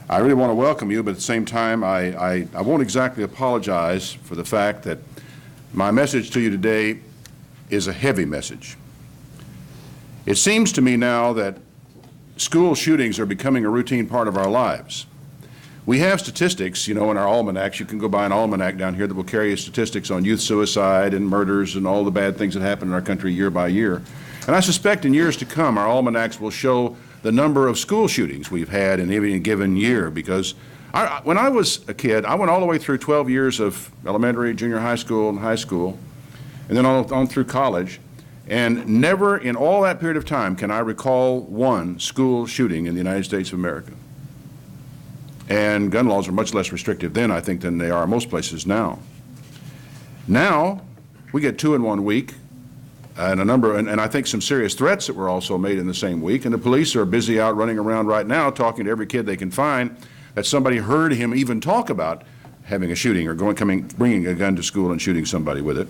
I really want to welcome you, but at the same time, I won't exactly apologize for the fact that my message to you today is a heavy message. It seems to me now that school shootings are becoming a routine part of our lives. We have statistics, in our almanacs. You can go buy an almanac down here that will carry you statistics on youth suicide and murders and all the bad things that happen in our country year by year. And I suspect in years to come, our almanacs will show the number of school shootings we've had in any given year, because when I was a kid, I went all the way through 12 years of elementary, junior high school, and high school, and then on through college, and never in all that period of time can I recall one school shooting in the United States of America. And gun laws are much less restrictive then, I think, than they are in most places now. Now, we get 2 in 1 week, and and I think some serious threats that were also made in the same week, and the police are busy out running around right now talking to every kid they can find that somebody heard him even talk about having a shooting or bringing a gun to school and shooting somebody with it.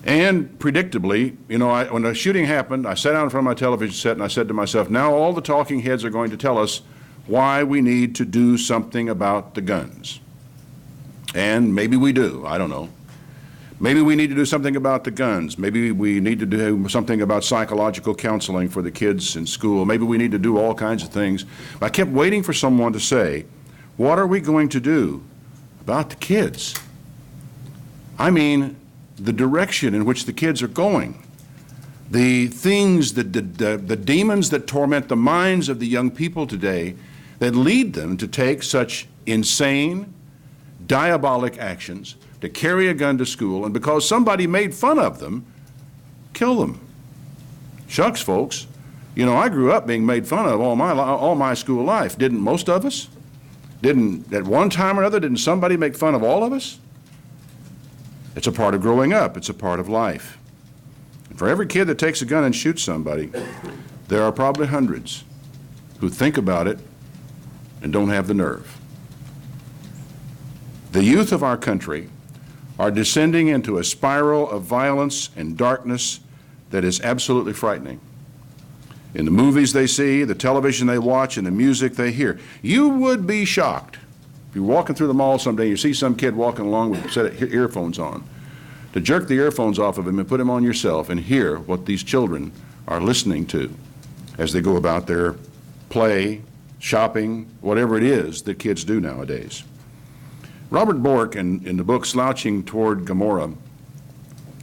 And predictably, when the shooting happened, I sat down in front of my television set and I said to myself, now all the talking heads are going to tell us why we need to do something about the guns. And maybe we do, I don't know. Maybe we need to do something about the guns. Maybe we need to do something about psychological counseling for the kids in school. Maybe we need to do all kinds of things. But I kept waiting for someone to say, what are we going to do about the kids? I mean, the direction in which the kids are going. The things, the demons that torment the minds of the young people today that lead them to take such insane, diabolic actions, to carry a gun to school, and because somebody made fun of them, kill them. Shucks, folks. I grew up being made fun of all my school life. Didn't most of us? At one time or another, didn't somebody make fun of all of us? It's a part of growing up. It's a part of life. And for every kid that takes a gun and shoots somebody, there are probably hundreds who think about it and don't have the nerve. The youth of our country are descending into a spiral of violence and darkness that is absolutely frightening. In the movies they see, the television they watch, and the music they hear, you would be shocked. If you're walking through the mall someday, you see some kid walking along with a set of earphones on, to jerk the earphones off of him and put them on yourself and hear what these children are listening to as they go about their play, shopping, whatever it is that kids do nowadays. Robert Bork, in the book Slouching Toward Gomorrah,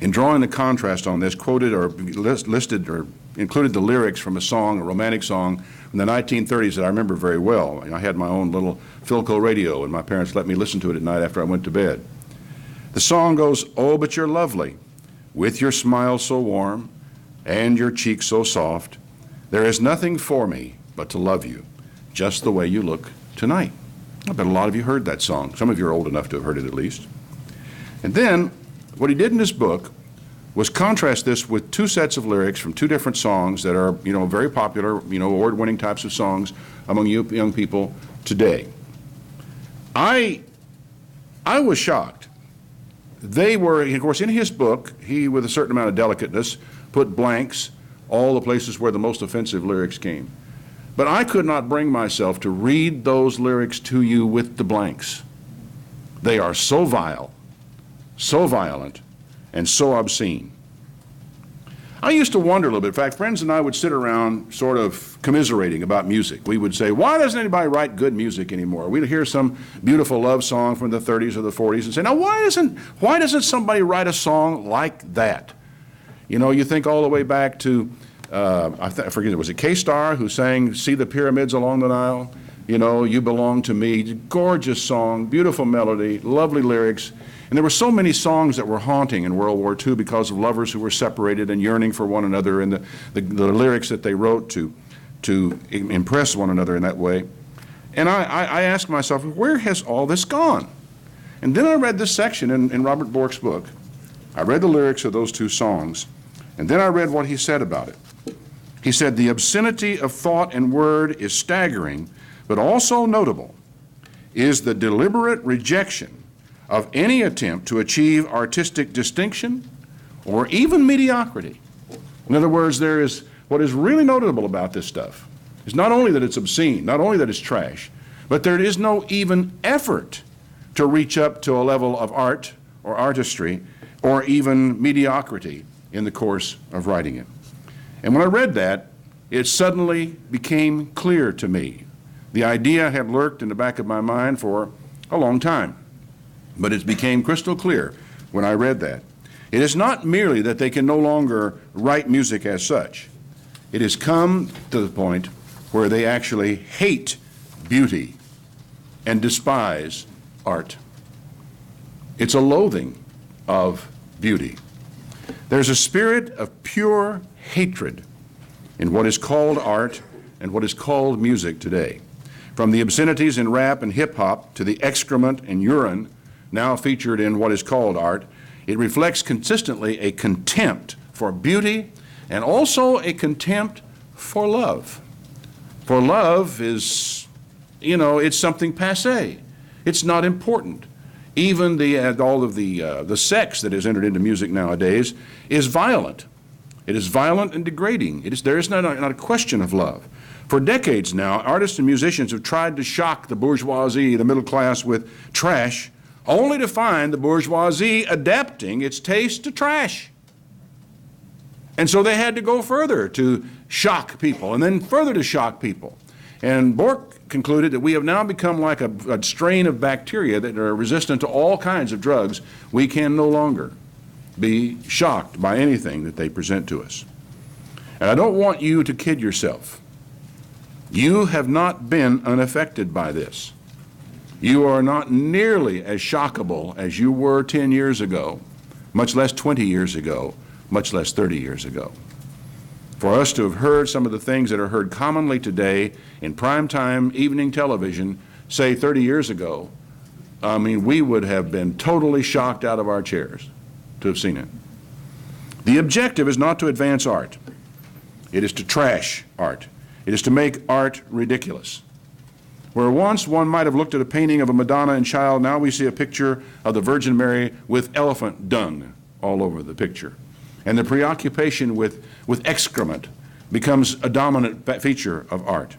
in drawing the contrast on this, quoted or listed or included the lyrics from a romantic song from the 1930s that I remember very well. I had my own little Philco radio, and my parents let me listen to it at night after I went to bed. The song goes, "Oh, but you're lovely, with your smile so warm and your cheeks so soft. There is nothing for me but to love you, just the way you look tonight." I bet a lot of you heard that song. Some of you are old enough to have heard it at least. And then what he did in this book was contrast this with 2 sets of lyrics from 2 different songs that are, very popular, award-winning types of songs among young people today. I was shocked. They were, of course, in his book, he, with a certain amount of delicateness, put blanks, all the places where the most offensive lyrics came. But I could not bring myself to read those lyrics to you with the blanks. They are so vile, so violent, and so obscene. I used to wonder a little bit. In fact, friends and I would sit around sort of commiserating about music. We would say, why doesn't anybody write good music anymore? We'd hear some beautiful love song from the 30s or the 40s and say, now why doesn't somebody write a song like that? You think all the way back to I forget, was it K-Star who sang "See the Pyramids Along the Nile"? You belong to me. Gorgeous song, beautiful melody, lovely lyrics. And there were so many songs that were haunting in World War II because of lovers who were separated and yearning for one another, and the lyrics that they wrote to impress one another in that way. And I asked myself, where has all this gone? And then I read this section in Robert Bork's book. I read the lyrics of those 2 songs, and then I read what he said about it. He said, the obscenity of thought and word is staggering, but also notable is the deliberate rejection of any attempt to achieve artistic distinction or even mediocrity. In other words, what is really notable about this stuff is not only that it's obscene, not only that it's trash, But there is no even effort to reach up to a level of art or artistry or even mediocrity in the course of writing it. And when I read that, it suddenly became clear to me. The idea had lurked in the back of my mind for a long time, but it became crystal clear when I read that. It is not merely that they can no longer write music as such. It has come to the point where they actually hate beauty and despise art. It's a loathing of beauty. There's a spirit of pure hatred in what is called art and what is called music today. From the obscenities in rap and hip-hop to the excrement and urine now featured in what is called art, it reflects consistently a contempt for beauty and also a contempt for love. For love is, it's something passé. It's not important. Even all of the sex that is entered into music nowadays is violent. It is violent and degrading. There is not a question of love. For decades now, artists and musicians have tried to shock the bourgeoisie, the middle class, with trash, only to find the bourgeoisie adapting its taste to trash. And so they had to go further to shock people, and then further to shock people. And Bork concluded that we have now become like a strain of bacteria that are resistant to all kinds of drugs. We can no longer be shocked by anything that they present to us. And I don't want you to kid yourself. You have not been unaffected by this. You are not nearly as shockable as you were 10 years ago, much less 20 years ago, much less 30 years ago. For us to have heard some of the things that are heard commonly today in primetime evening television, say 30 years ago, we would have been totally shocked out of our chairs to have seen it. The objective is not to advance art. It is to trash art. It is to make art ridiculous. Where once one might have looked at a painting of a Madonna and Child, now we see a picture of the Virgin Mary with elephant dung all over the picture. And the preoccupation with excrement becomes a dominant feature of art.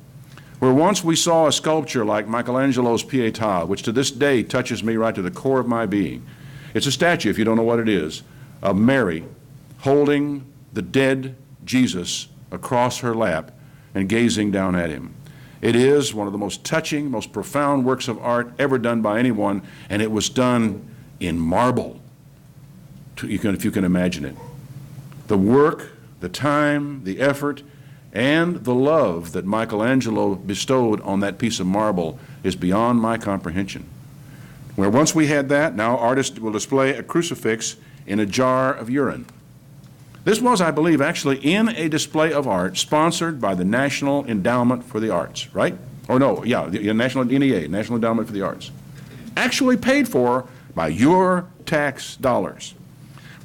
Where once we saw a sculpture like Michelangelo's Pietà, which to this day touches me right to the core of my being. It's a statue, if you don't know what it is, of Mary holding the dead Jesus across her lap and gazing down at him. It is one of the most touching, most profound works of art ever done by anyone, and it was done in marble, if you can imagine it. The work, the time, the effort, and the love that Michelangelo bestowed on that piece of marble is beyond my comprehension. Where once we had that, now artists will display a crucifix in a jar of urine. This was, I believe, actually in a display of art sponsored by the National Endowment for the Arts, right? Or no, yeah, the National NEA, National Endowment for the Arts. Actually paid for by your tax dollars.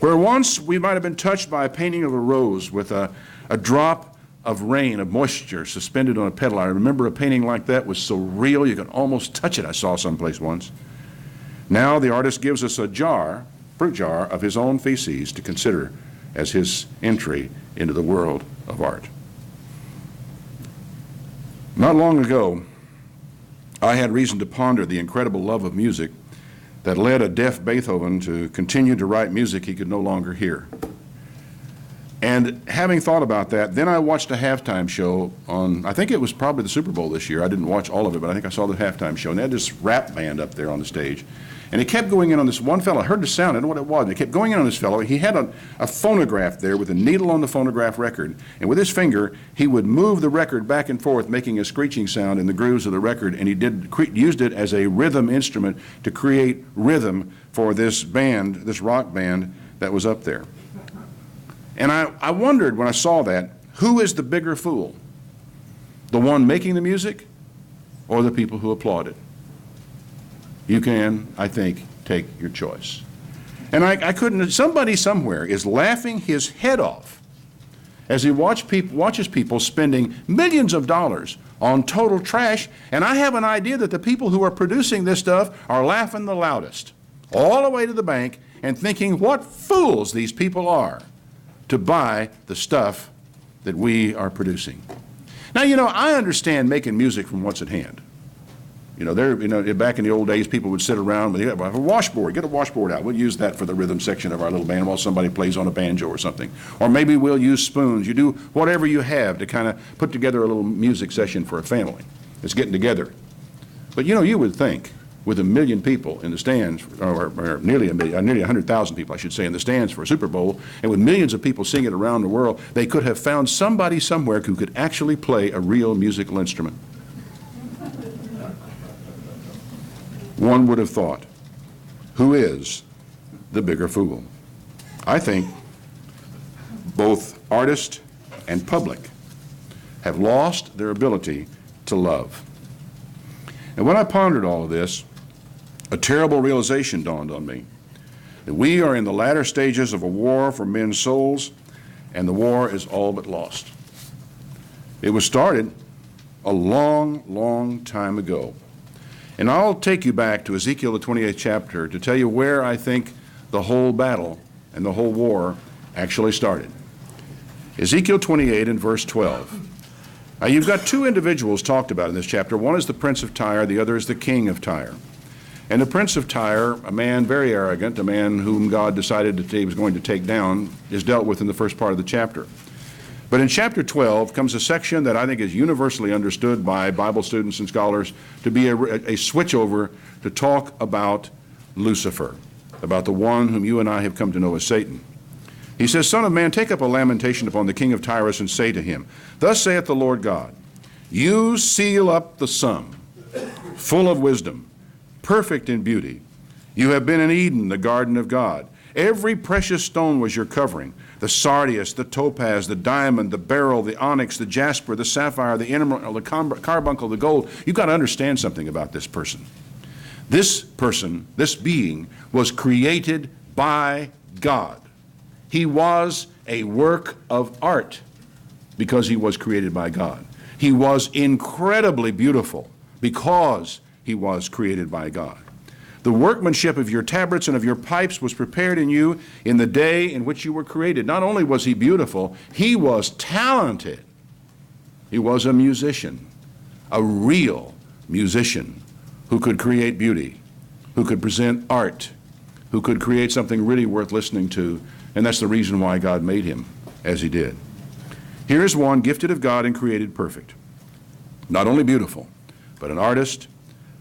Where once we might have been touched by a painting of a rose with a drop of rain, of moisture suspended on a petal. I remember a painting like that was so real you could almost touch it. I saw someplace once. Now the artist gives us a jar, fruit jar, of his own feces to consider as his entry into the world of art. Not long ago, I had reason to ponder the incredible love of music that led a deaf Beethoven to continue to write music he could no longer hear. And having thought about that, then I watched a halftime show on, I think it was probably the Super Bowl this year. I didn't watch all of it, but I think I saw the halftime show. And they had this rap band up there on the stage. And it kept going in on this one fellow. I heard the sound, I don't know what it was. And it kept going in on this fellow. He had a phonograph there with a needle on the phonograph record. And with his finger, he would move the record back and forth, making a screeching sound in the grooves of the record. And he used it as a rhythm instrument to create rhythm for this band, this rock band that was up there. And I wondered when I saw that, who is the bigger fool? The one making the music or the people who applaud it? You can, I think, take your choice. And I couldn't, somebody somewhere is laughing his head off as he watches people spending millions of dollars on total trash, and I have an idea that the people who are producing this stuff are laughing the loudest, all the way to the bank, and thinking what fools these people are to buy the stuff that we are producing. Now, I understand making music from what's at hand. Back in the old days, people would sit around with a washboard. Get a washboard out. We'll use that for the rhythm section of our little band while somebody plays on a banjo or something. Or maybe we'll use spoons. You do whatever you have to kind of put together a little music session for a family that's getting together. But you would think with 1 million people in the stands, or nearly 100,000 people, I should say, in the stands for a Super Bowl, and with millions of people singing around the world, they could have found somebody somewhere who could actually play a real musical instrument. One would have thought, who is the bigger fool? I think both artist and public have lost their ability to love. And when I pondered all of this, a terrible realization dawned on me, that we are in the latter stages of a war for men's souls, and the war is all but lost. It was started a long, long time ago. And I'll take you back to Ezekiel, the 28th chapter, to tell you where I think the whole battle and the whole war actually started. Ezekiel 28 and verse 12. Now, you've got two individuals talked about in this chapter. One is the prince of Tyre, the other is the king of Tyre. And the prince of Tyre, a man very arrogant, a man whom God decided that he was going to take down, is dealt with in the first part of the chapter. But in chapter 12 comes a section that I think is universally understood by Bible students and scholars to be a switchover to talk about Lucifer, about the one whom you and I have come to know as Satan. He says, Son of man, take up a lamentation upon the king of Tyrus and say to him, Thus saith the Lord God, You seal up the sum, full of wisdom, perfect in beauty. You have been in Eden, the garden of God. Every precious stone was your covering, the sardius, the topaz, the diamond, the beryl, the onyx, the jasper, the sapphire, the emerald, the carbuncle, the gold. You've got to understand something about this person. This person, this being, was created by God. He was a work of art because he was created by God. He was incredibly beautiful because he was created by God. The workmanship of your tabrets and of your pipes was prepared in you in the day in which you were created. Not only was he beautiful, he was talented. He was a musician, a real musician who could create beauty, who could present art, who could create something really worth listening to, and that's the reason why God made him as he did. Here is one gifted of God and created perfect. Not only beautiful, but an artist,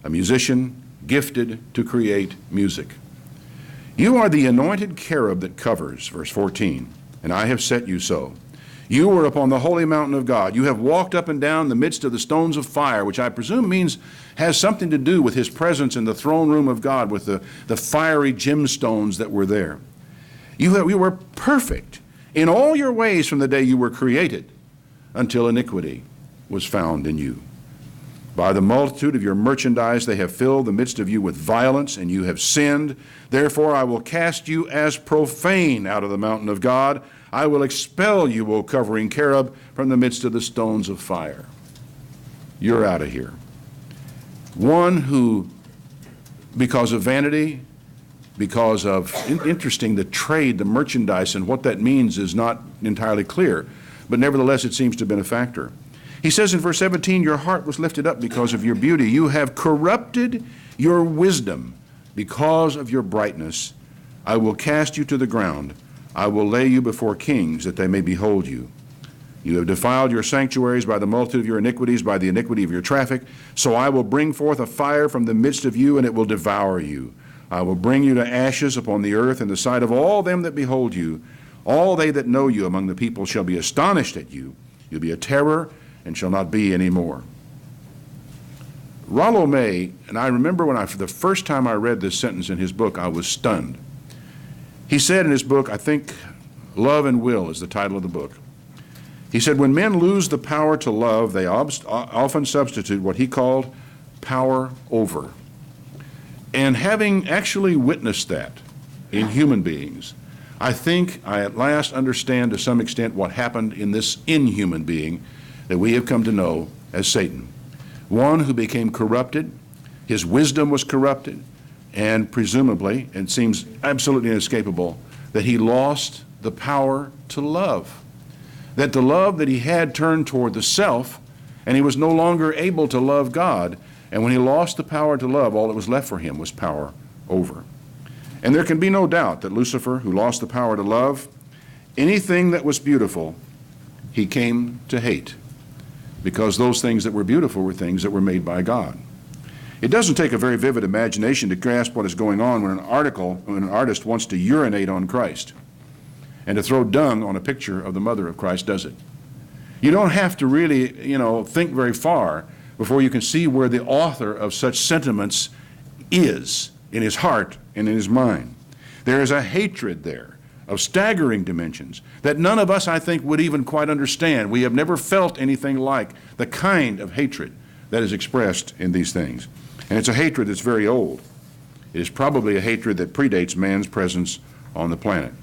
a musician, gifted to create music. You are the anointed cherub that covers, verse 14, and I have set you so. You were upon the holy mountain of God. You have walked up and down the midst of the stones of fire, which I presume has something to do with his presence in the throne room of God, with the fiery gemstones that were there. You were perfect in all your ways from the day you were created until iniquity was found in you. By the multitude of your merchandise they have filled the midst of you with violence, and you have sinned. Therefore I will cast you as profane out of the mountain of God. I will expel you, O covering cherub, from the midst of the stones of fire. You're out of here. One who, because of vanity, because of, interesting, the trade, the merchandise, and what that means is not entirely clear, but nevertheless it seems to have been a factor. He says in verse 17, your heart was lifted up because of your beauty. You have corrupted your wisdom because of your brightness. I will cast you to the ground. I will lay you before kings that they may behold you. You have defiled your sanctuaries by the multitude of your iniquities, by the iniquity of your traffic. So I will bring forth a fire from the midst of you, and it will devour you. I will bring you to ashes upon the earth in the sight of all them that behold you. All they that know you among the people shall be astonished at you. You'll be a terror and shall not be any more. Rollo May, and I remember for the first time I read this sentence in his book, I was stunned. He said in his book, I think Love and Will is the title of the book. He said, when men lose the power to love, they often substitute what he called power over. And having actually witnessed that in human beings, I think I at last understand to some extent what happened in this inhuman being that we have come to know as Satan. One who became corrupted, his wisdom was corrupted, and presumably, it seems absolutely inescapable, that he lost the power to love. That the love that he had turned toward the self, and he was no longer able to love God. And when he lost the power to love, all that was left for him was power over. And there can be no doubt that Lucifer, who lost the power to love, anything that was beautiful, he came to hate, because those things that were beautiful were things that were made by God. It doesn't take a very vivid imagination to grasp what is going on when an artist wants to urinate on Christ and to throw dung on a picture of the mother of Christ, does it? You don't have to really, think very far before you can see where the author of such sentiments is in his heart and in his mind. There is a hatred there of staggering dimensions that none of us, I think, would even quite understand. We have never felt anything like the kind of hatred that is expressed in these things. And it's a hatred that's very old. It is probably a hatred that predates man's presence on the planet.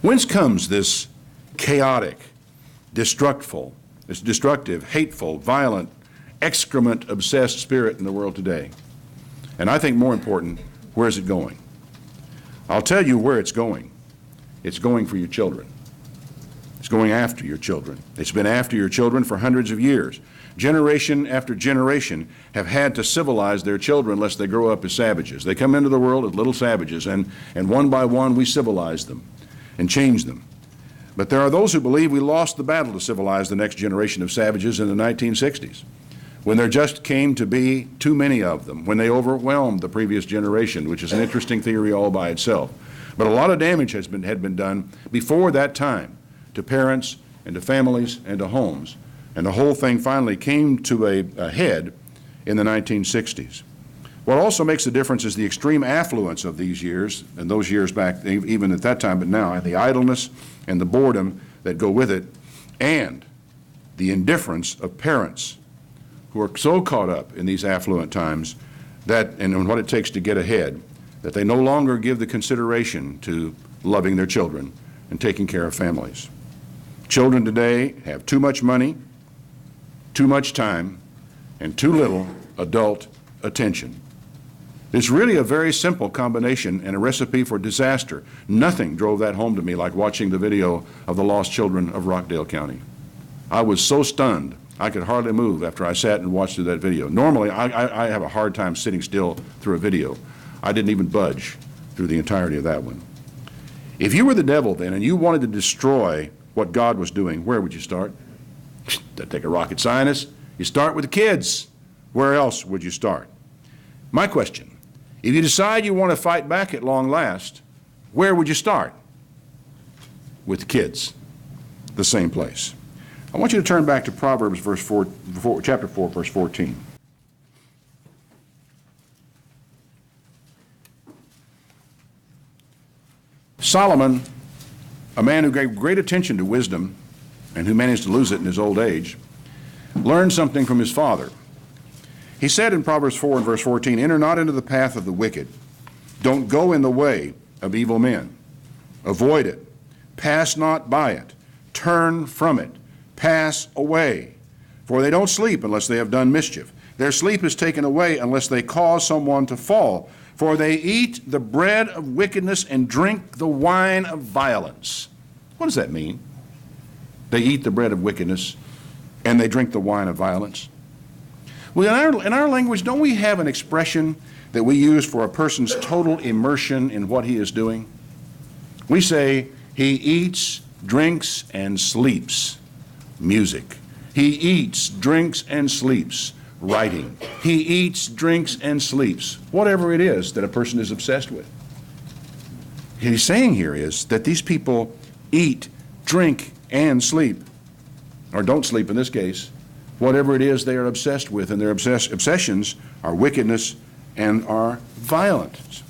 Whence comes this chaotic, destructive, hateful, violent, excrement-obsessed spirit in the world today? And I think more important, where is it going? I'll tell you where it's going. It's going for your children. It's going after your children. It's been after your children for hundreds of years. Generation after generation have had to civilize their children lest they grow up as savages. They come into the world as little savages, and one by one we civilize them and change them. But there are those who believe we lost the battle to civilize the next generation of savages in the 1960s, when there just came to be too many of them, when they overwhelmed the previous generation, which is an interesting theory all by itself. But a lot of damage had been done before that time to parents and to families and to homes. And the whole thing finally came to a head in the 1960s. What also makes a difference is the extreme affluence of these years, and those years back, even at that time, but now, and the idleness and the boredom that go with it, and the indifference of parents who are so caught up in these affluent times that, and in what it takes to get ahead, that they no longer give the consideration to loving their children and taking care of families. Children today have too much money, too much time, and too little adult attention. It's really a very simple combination and a recipe for disaster. Nothing drove that home to me like watching the video of the lost children of Rockdale County. I was so stunned I could hardly move after I sat and watched that video. Normally, I have a hard time sitting still through a video. I didn't even budge through the entirety of that one. If you were the devil then and you wanted to destroy what God was doing, where would you start? That'd take a rocket scientist. You start with the kids. Where else would you start? My question, if you decide you want to fight back at long last, where would you start? With the kids, the same place. I want you to turn back to Proverbs chapter 4, verse 14. Solomon, a man who gave great attention to wisdom and who managed to lose it in his old age, learned something from his father. He said in Proverbs 4 and verse 14, "Enter not into the path of the wicked. Don't go in the way of evil men. Avoid it. Pass not by it. Turn from it. Pass away. For they don't sleep unless they have done mischief. Their sleep is taken away unless they cause someone to fall. For they eat the bread of wickedness and drink the wine of violence." What does that mean? They eat the bread of wickedness and they drink the wine of violence. Well, in our language, don't we have an expression that we use for a person's total immersion in what he is doing? We say, he eats, drinks, and sleeps music. He eats, drinks, and sleeps writing. He eats, drinks, and sleeps whatever it is that a person is obsessed with. What he's saying here is that these people eat, drink, and sleep, or don't sleep in this case, whatever it is they are obsessed with, and their obsessions are wickedness and are violence.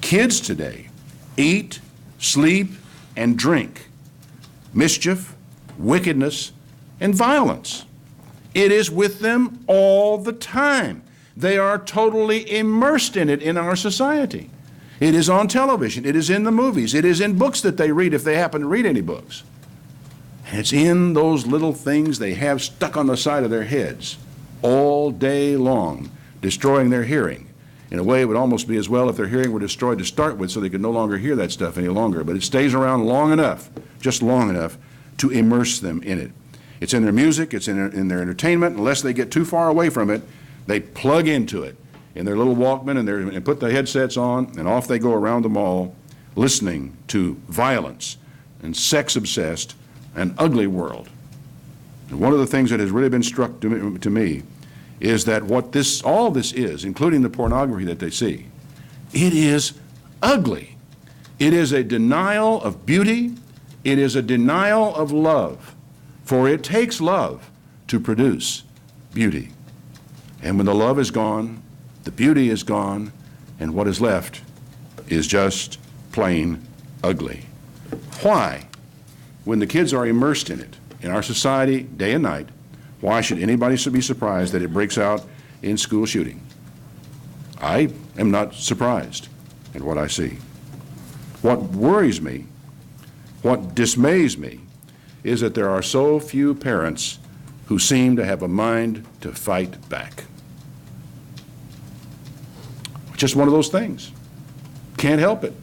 Kids today eat, sleep, and drink mischief, wickedness, and violence. It is with them all the time. They are totally immersed in it in our society. It is on television. It is in the movies. It is in books that they read if they happen to read any books. And it's in those little things they have stuck on the side of their heads all day long, destroying their hearing. In a way, it would almost be as well if their hearing were destroyed to start with so they could no longer hear that stuff any longer. But it stays around long enough, just long enough, to immerse them in it. It's in their music, it's in their entertainment. Unless they get too far away from it, They plug into it in their little Walkman and put the headsets on, and off they go around the mall listening to violence and sex-obsessed and ugly world. And one of the things that has really been struck to me is that all this is, including the pornography that they see, it is ugly. It is a denial of beauty. It is a denial of love. For it takes love to produce beauty. And when the love is gone, the beauty is gone, and what is left is just plain ugly. Why, when the kids are immersed in it, in our society, day and night, why should anybody be surprised that it breaks out in school shooting? I am not surprised at what I see. What worries me, what dismays me, is that there are so few parents who seem to have a mind to fight back. Just one of those things. Can't help it.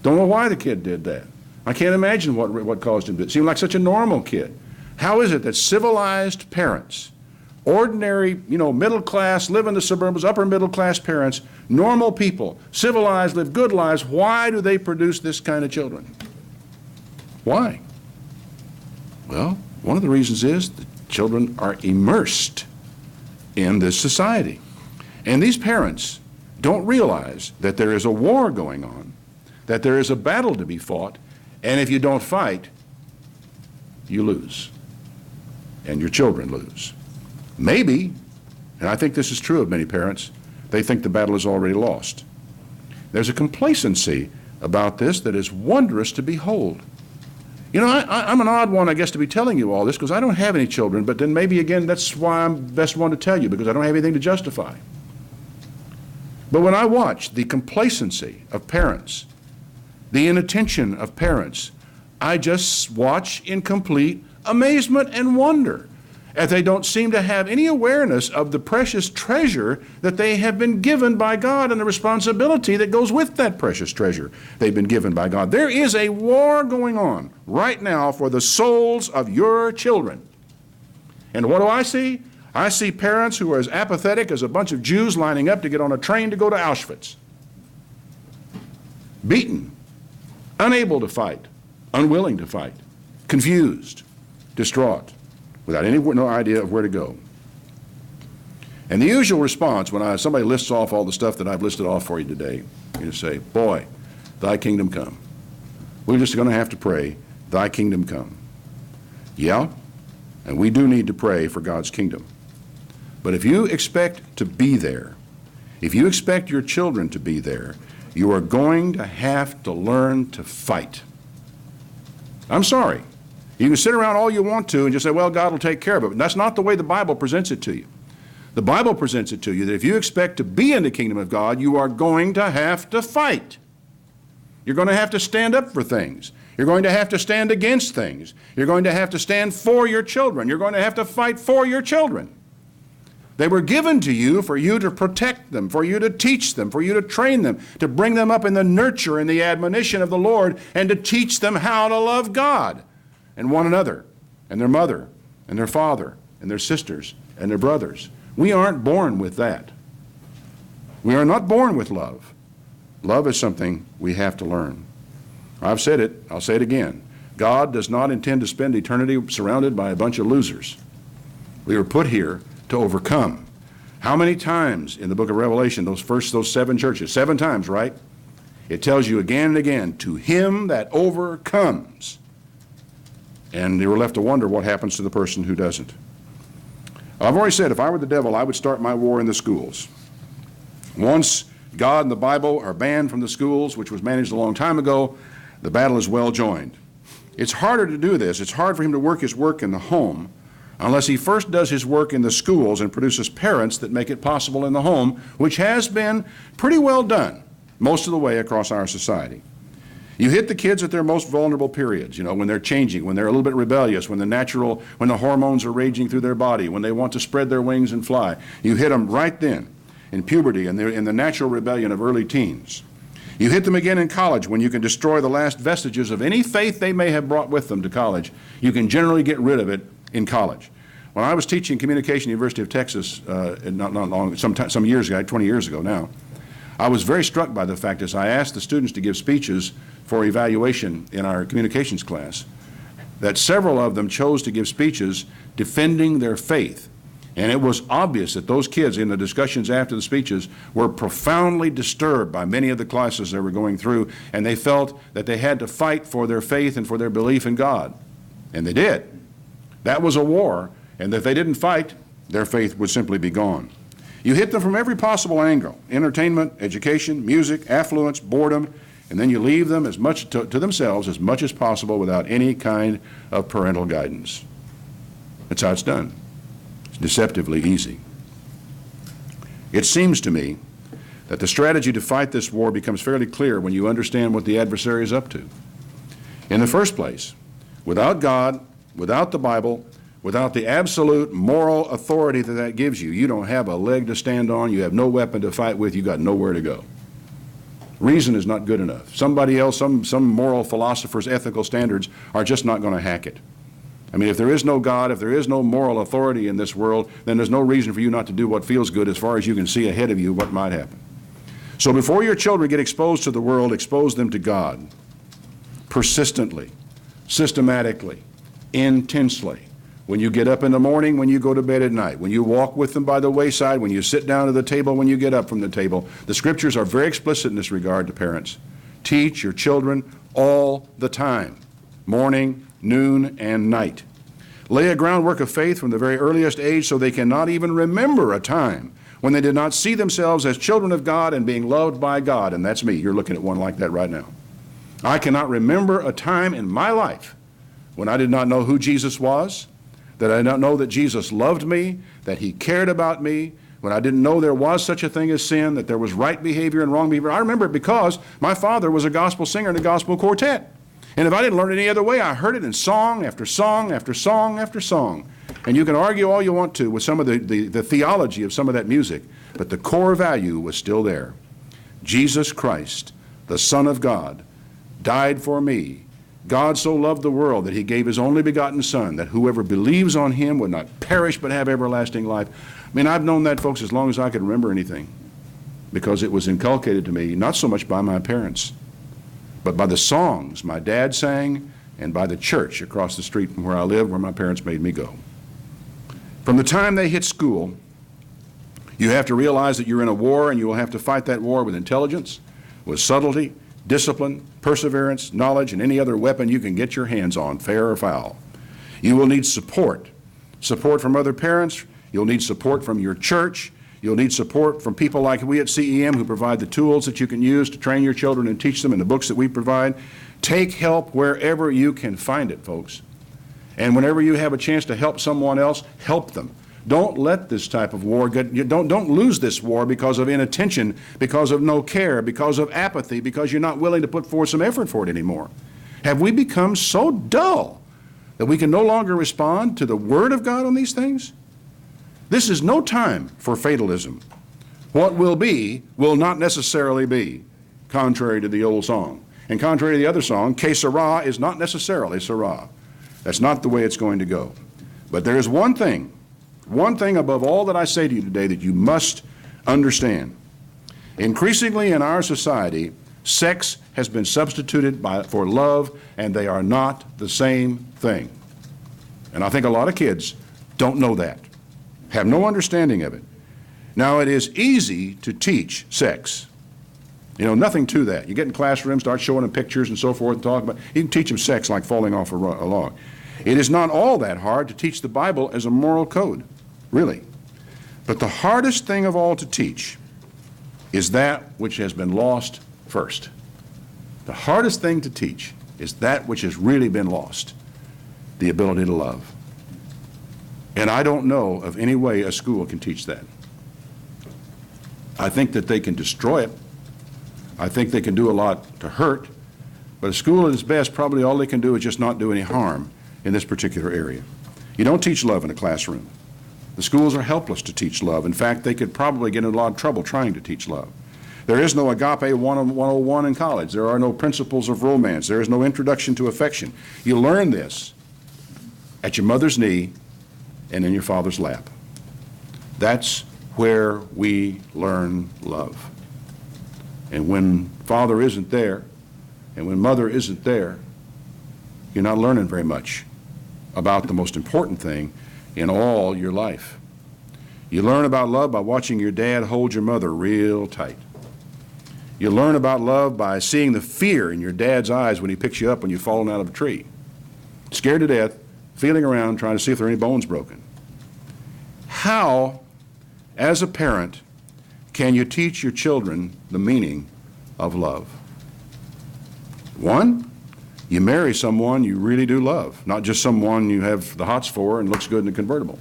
Don't know why the kid did that. I can't imagine what caused him to. It seemed like such a normal kid. How is it that civilized parents, ordinary, middle class, live in the suburbs, upper middle class parents, normal people, civilized, live good lives, why do they produce this kind of children? Why? Well, one of the reasons is the children are immersed in this society. And these parents don't realize that there is a war going on, that there is a battle to be fought, and if you don't fight, you lose. And your children lose. Maybe, and I think this is true of many parents, they think the battle is already lost. There's a complacency about this that is wondrous to behold. I'm an odd one, I guess, to be telling you all this because I don't have any children, but then maybe, again, that's why I'm the best one to tell you, because I don't have anything to justify. But when I watch the complacency of parents, the inattention of parents, I just watch in complete amazement and wonder as they don't seem to have any awareness of the precious treasure that they have been given by God and the responsibility that goes with that precious treasure they've been given by God. There is a war going on right now for the souls of your children. And what do I see? I see parents who are as apathetic as a bunch of Jews lining up to get on a train to go to Auschwitz. Beaten, unable to fight, unwilling to fight, confused, distraught, without no idea of where to go. And the usual response when somebody lists off all the stuff that I've listed off for you today, you say, boy, thy kingdom come. We're just going to have to pray, thy kingdom come. Yeah, and we do need to pray for God's kingdom. But if you expect to be there, if you expect your children to be there, you are going to have to learn to fight. I'm sorry. You can sit around all you want to and just say, well, God will take care of it. But that's not the way the Bible presents it to you. The Bible presents it to you that if you expect to be in the kingdom of God, you are going to have to fight. You're going to have to stand up for things. You're going to have to stand against things. You're going to have to stand for your children. You're going to have to fight for your children. They were given to you for you to protect them, for you to teach them, for you to train them, to bring them up in the nurture and the admonition of the Lord, and to teach them how to love God and one another and their mother and their father and their sisters and their brothers. We aren't born with that. We are not born with love. Love is something we have to learn. I've said it, I'll say it again. God does not intend to spend eternity surrounded by a bunch of losers. We were put here to overcome. How many times in the book of Revelation, those 7 churches, 7 times, right? It tells you again and again, to him that overcomes. And you're left to wonder what happens to the person who doesn't. I've already said if I were the devil, I would start my war in the schools. Once God and the Bible are banned from the schools, which was managed a long time ago, the battle is well joined. It's harder to do this. It's hard for him to work his work in the home unless he first does his work in the schools and produces parents that make it possible in the home, which has been pretty well done most of the way across our society. You hit the kids at their most vulnerable periods, when they're changing, when they're a little bit rebellious, when the hormones are raging through their body, when they want to spread their wings and fly. You hit them right then, in puberty and in the natural rebellion of early teens. You hit them again in college when you can destroy the last vestiges of any faith they may have brought with them to college. You can generally get rid of it in college. When I was teaching communication at the University of Texas, some years ago, 20 years ago now, I was very struck by the fact as I asked the students to give speeches for evaluation in our communications class, that several of them chose to give speeches defending their faith. And it was obvious that those kids in the discussions after the speeches were profoundly disturbed by many of the classes they were going through, and they felt that they had to fight for their faith and for their belief in God. And they did. That was a war, and if they didn't fight, their faith would simply be gone. You hit them from every possible angle: entertainment, education, music, affluence, boredom, and then you leave them as much to themselves as much as possible without any kind of parental guidance. That's how it's done. It's deceptively easy. It seems to me that the strategy to fight this war becomes fairly clear when you understand what the adversary is up to. In the first place, without God, without the Bible, without the absolute moral authority that gives you, you don't have a leg to stand on, you have no weapon to fight with, you got nowhere to go. Reason is not good enough. Somebody else, some moral philosopher's ethical standards are just not going to hack it. I mean, if there is no God, if there is no moral authority in this world, then there's no reason for you not to do what feels good as far as you can see ahead of you what might happen. So before your children get exposed to the world, expose them to God. Persistently, systematically, intensely. When you get up in the morning, when you go to bed at night, when you walk with them by the wayside, when you sit down at the table, when you get up from the table. The scriptures are very explicit in this regard to parents. Teach your children all the time, morning, noon, and night. Lay a groundwork of faith from the very earliest age so they cannot even remember a time when they did not see themselves as children of God and being loved by God. And that's me. You're looking at one like that right now. I cannot remember a time in my life when I did not know who Jesus was, that I did not know that Jesus loved me, that he cared about me, when I didn't know there was such a thing as sin, that there was right behavior and wrong behavior. I remember it because my father was a gospel singer in a gospel quartet. And if I didn't learn it any other way, I heard it in song after song after song after song. And you can argue all you want to with some of the theology of some of that music, but the core value was still there. Jesus Christ, the Son of God, died for me. God so loved the world that he gave his only begotten Son, that whoever believes on him would not perish but have everlasting life. I mean, I've known that, folks, as long as I can remember anything, because it was inculcated to me not so much by my parents, but by the songs my dad sang and by the church across the street from where I lived, where my parents made me go. From the time they hit school, you have to realize that you're in a war, and you will have to fight that war with intelligence, with subtlety, discipline, perseverance, knowledge, and any other weapon you can get your hands on, fair or foul. You will need support from other parents. You'll need support from your church. You'll need support from people like we at CEM who provide the tools that you can use to train your children and teach them, and the books that we provide. Take help wherever you can find it, folks. And whenever you have a chance to help someone else, help them. Don't let this type of war don't lose this war because of inattention, because of no care, because of apathy, because you're not willing to put forth some effort for it anymore. Have we become so dull that we can no longer respond to the Word of God on these things? This is no time for fatalism. What will be will not necessarily be, contrary to the old song. And contrary to the other song, que sera is not necessarily sera. That's not the way it's going to go. But there is one thing above all that I say to you today that you must understand. Increasingly in our society, sex has been substituted for love, and they are not the same thing. And I think a lot of kids don't know that, have no understanding of it. Now, it is easy to teach sex. You know, nothing to that. You get in classrooms, start showing them pictures and so forth, and talk about, you can teach them sex like falling off a log. It is not all that hard to teach the Bible as a moral code, really. But the hardest thing of all to teach is that which has been lost first. The hardest thing to teach is that which has really been lost, the ability to love. And I don't know of any way a school can teach that. I think that they can destroy it. I think they can do a lot to hurt. But a school at its best, probably all they can do is just not do any harm in this particular area. You don't teach love in a classroom. The schools are helpless to teach love. In fact, they could probably get in a lot of trouble trying to teach love. There is no Agape 101 in college. There are no principles of romance. There is no introduction to affection. You learn this at your mother's knee and in your father's lap. That's where we learn love. And when father isn't there, and when mother isn't there, you're not learning very much about the most important thing in all your life. You learn about love by watching your dad hold your mother real tight. You learn about love by seeing the fear in your dad's eyes when he picks you up when you've fallen out of a tree. Scared to death, feeling around, trying to see if there are any bones broken. How, as a parent, can you teach your children the meaning of love? One, you marry someone you really do love, not just someone you have the hots for and looks good in a convertible.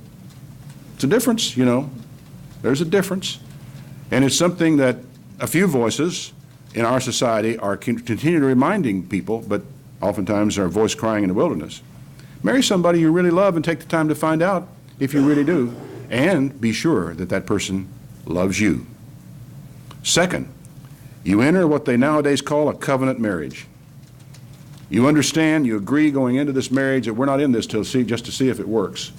It's a difference, you know. There's a difference. And it's something that a few voices in our society are continually reminding people, but oftentimes are voice crying in the wilderness. Marry somebody you really love and take the time to find out if you really do, and be sure that that person loves you. Second, you enter what they nowadays call a covenant marriage. You understand, you agree going into this marriage that we're not in this just to see if it works.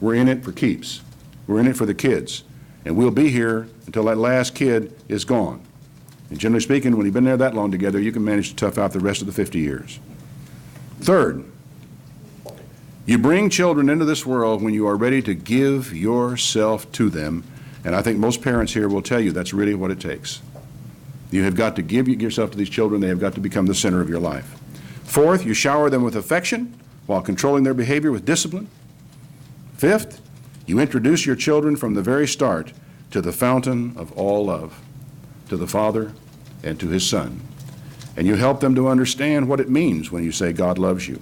We're in it for keeps. We're in it for the kids. And we'll be here until that last kid is gone. And generally speaking, when you've been there that long together, you can manage to tough out the rest of the 50 years. Third, you bring children into this world when you are ready to give yourself to them. And I think most parents here will tell you that's really what it takes. You have got to give yourself to these children. They have got to become the center of your life. Fourth, you shower them with affection while controlling their behavior with discipline. Fifth, you introduce your children from the very start to the fountain of all love, to the Father and to His Son. And you help them to understand what it means when you say God loves you.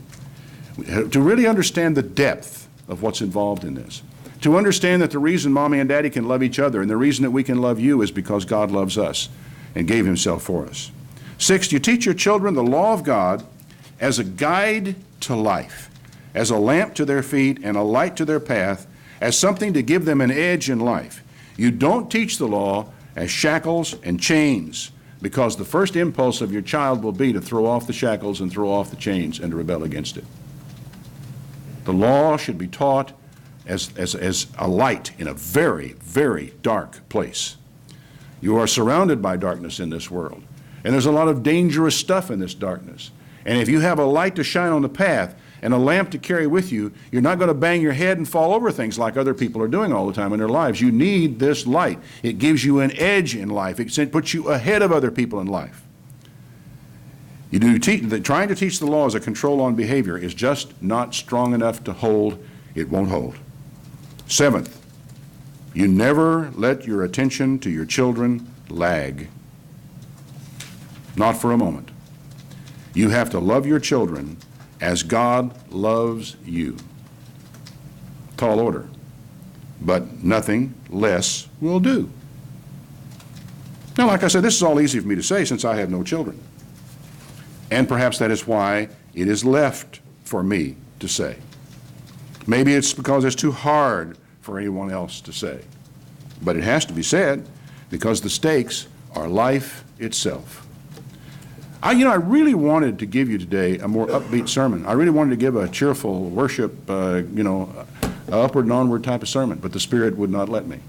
To really understand the depth of what's involved in this. To understand that the reason Mommy and Daddy can love each other and the reason that we can love you is because God loves us and gave Himself for us. Sixth, you teach your children the law of God as a guide to life, as a lamp to their feet and a light to their path, as something to give them an edge in life. You don't teach the law as shackles and chains, because the first impulse of your child will be to throw off the shackles and throw off the chains and to rebel against it. The law should be taught as a light in a very, very dark place. You are surrounded by darkness in this world, and there's a lot of dangerous stuff in this darkness. And if you have a light to shine on the path and a lamp to carry with you, you're not going to bang your head and fall over things like other people are doing all the time in their lives. You need this light. It gives you an edge in life. It puts you ahead of other people in life. Trying to teach the law as a control on behavior is just not strong enough to hold. It won't hold. Seventh, you never let your attention to your children lag. Not for a moment. You have to love your children as God loves you. Tall order, but nothing less will do. Now, like I said, this is all easy for me to say since I have no children. And perhaps that is why it is left for me to say. Maybe it's because it's too hard for anyone else to say. But it has to be said because the stakes are life itself. I really wanted to give you today a more upbeat sermon. I really wanted to give a cheerful worship, upward and onward type of sermon, but the Spirit would not let me.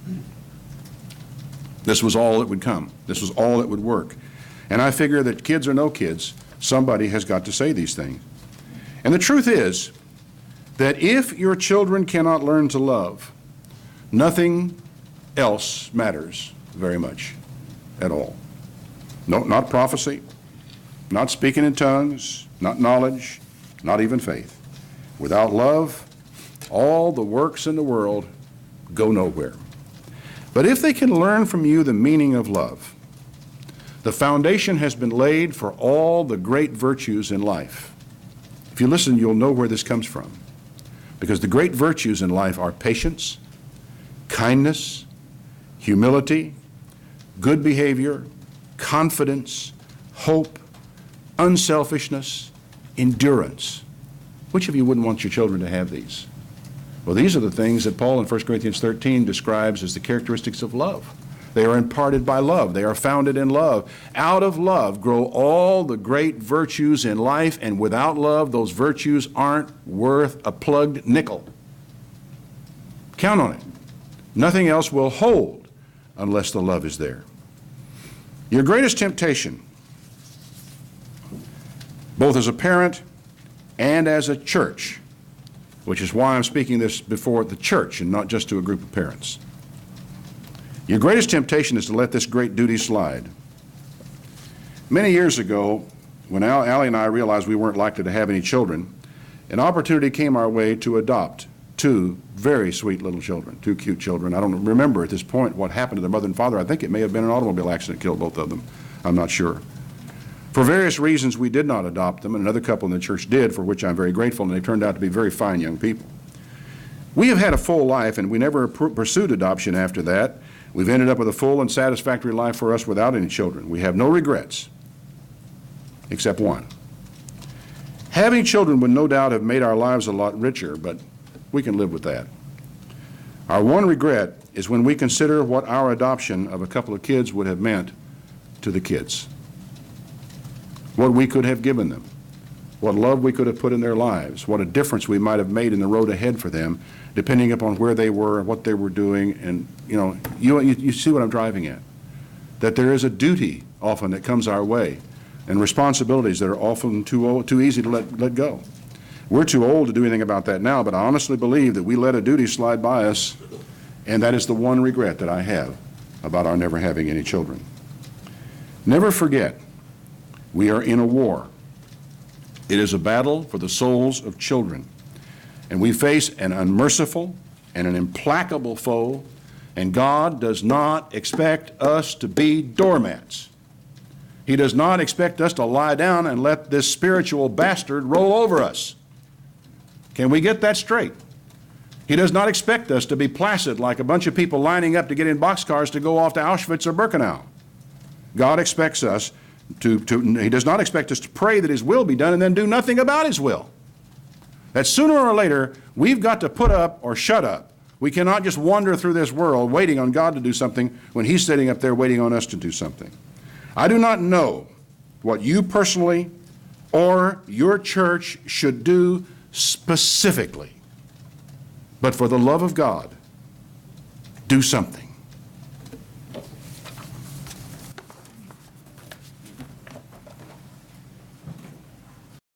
This was all that would come. This was all that would work. And I figure that kids or no kids, somebody has got to say these things. And the truth is that if your children cannot learn to love, nothing else matters very much at all. No, not prophecy. Not speaking in tongues, not knowledge, not even faith. Without love, all the works in the world go nowhere. But if they can learn from you the meaning of love, the foundation has been laid for all the great virtues in life. If you listen, you'll know where this comes from. Because the great virtues in life are patience, kindness, humility, good behavior, confidence, hope, unselfishness, endurance. Which of you wouldn't want your children to have these? Well, these are the things that Paul in 1 Corinthians 13 describes as the characteristics of love. They are imparted by love. They are founded in love. Out of love grow all the great virtues in life, and without love, those virtues aren't worth a plugged nickel. Count on it. Nothing else will hold unless the love is there. Your greatest temptation, both as a parent and as a church, which is why I'm speaking this before the church and not just to a group of parents. Your greatest temptation is to let this great duty slide. Many years ago, when Allie and I realized we weren't likely to have any children, an opportunity came our way to adopt two very sweet little children, two cute children. I don't remember at this point what happened to their mother and father. I think it may have been an automobile accident that killed both of them. I'm not sure. For various reasons, we did not adopt them, and another couple in the church did, for which I'm very grateful, and they turned out to be very fine young people. We have had a full life, and we never pursued adoption after that. We've ended up with a full and satisfactory life for us without any children. We have no regrets, except one. Having children would no doubt have made our lives a lot richer, but we can live with that. Our one regret is when we consider what our adoption of a couple of kids would have meant to the kids. What we could have given them, what love we could have put in their lives, what a difference we might have made in the road ahead for them, depending upon where they were and what they were doing. And you see what I'm driving at, that there is a duty often that comes our way and responsibilities that are often too easy to let go. We're too old to do anything about that now, but I honestly believe that we let a duty slide by us, and that is the one regret that I have about our never having any children. Never forget, we are in a war. It is a battle for the souls of children, and we face an unmerciful and an implacable foe, and God does not expect us to be doormats. He does not expect us to lie down and let this spiritual bastard roll over us. Can we get that straight? He does not expect us to be placid like a bunch of people lining up to get in boxcars to go off to Auschwitz or Birkenau. God expects us He does not expect us to pray that His will be done and then do nothing about His will. That sooner or later, we've got to put up or shut up. We cannot just wander through this world waiting on God to do something when He's sitting up there waiting on us to do something. I do not know what you personally or your church should do specifically, but for the love of God, do something.